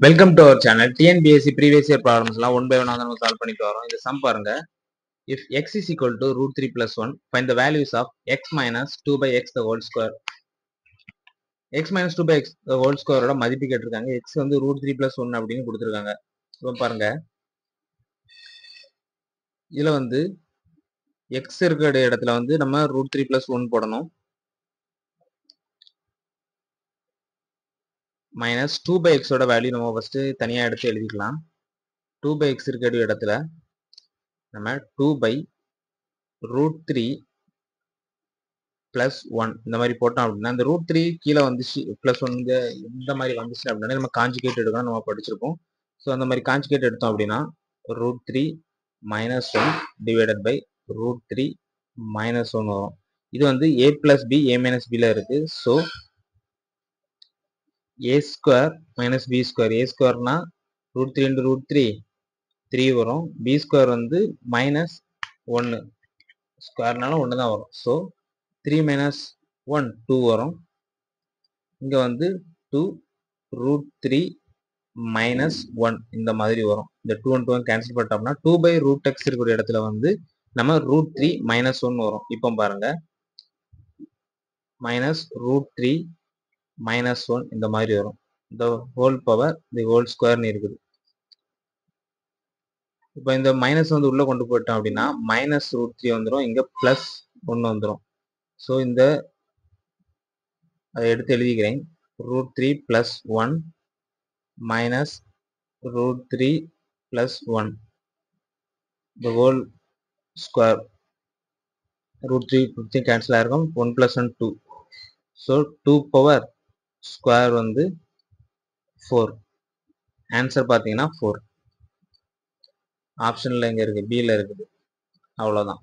Welcome to our channel. TNPSC previous year ப்ராப்ளம்ஸ்லாம் one by one நம்ம solve பண்ணிட்டு வரோம். இந்த சம் பாருங்க. If x is equal to root 3 + 1 find the values of x minus 2/x the whole square. X minus 2/x the whole ஸ்கொயரோட மதிப்பு கேட்டிருக்காங்க. X வந்து ரூட் 3 + 1 அப்படின்னு கொடுத்துருக்காங்க. இப்போ பாருங்க, இதுல வந்து எக்ஸ் இருக்கிற இடத்துல வந்து நம்ம ரூட் 3 + 1 போடணும். மைனஸ் 2/x ஓட வேல்யூ நம்ம ஃபர்ஸ்ட் தனியா எடுத்து எழுதிக்கலாம். 2/x இருக்கிற இடத்துல நம்ம 2/√3 + 1 இந்த மாதிரி போட்டோம் அப்படின்னா, இந்த √3 கீழே வந்துச்சு, +1 இந்த மாதிரி வந்துச்சு அப்படின்னா நம்ம காஞ்சுகேட் எடுக்கணும், நம்ம படிச்சிருப்போம். ஸோ அந்த மாதிரி காஞ்சுகேட் எடுத்தோம் அப்படின்னா √3 - 1 டிவைடட் பை √3 - 1 வரும். இது வந்து a + b a - b ல இருக்கு. ஸோ a² - b², a ஸ்கொயர்னா √3 × √3 3 வரும், b² வந்து -1 ஸ்கொயர்னால 1 தான் வரும். ஸோ 3 - 1 2 வரும். இங்க வந்து 2√3 - 1 இந்த மாதிரி வரும். இந்த 2 and 2 கேன்சல் பண்ணிட்டோம்னா 2/√x இருக்கிற இடத்துல வந்து நம்ம √3 - 1 வரும். இப்போ பாருங்க, -√3 - 1 இந்த மாதிரி வரும். இந்த ஹோல் பவர் தி ஹோல் ஸ்கொயர்னு இருக்குது. இப்போ இந்த மைனஸ் வந்து உள்ள கொண்டு போயிட்டோம் அப்படின்னா -√3 வந்துடும், இங்க +1 வந்துடும். ஸோ இந்த அதை எடுத்து எழுதிக்கிறேன். √3 + 1 -√3 + 1 the whole square. √3 கேன்சல் ஆயிருக்கும், 1 + 1 2. ஸோ 2 பவர் ஸ்கொயர் வந்து 4. ஆன்சர் பார்த்தீங்கன்னா 4. ஆப்ஷன்ல எங்க இருக்கு? B ல இருக்குது. அவ்வளவுதான்.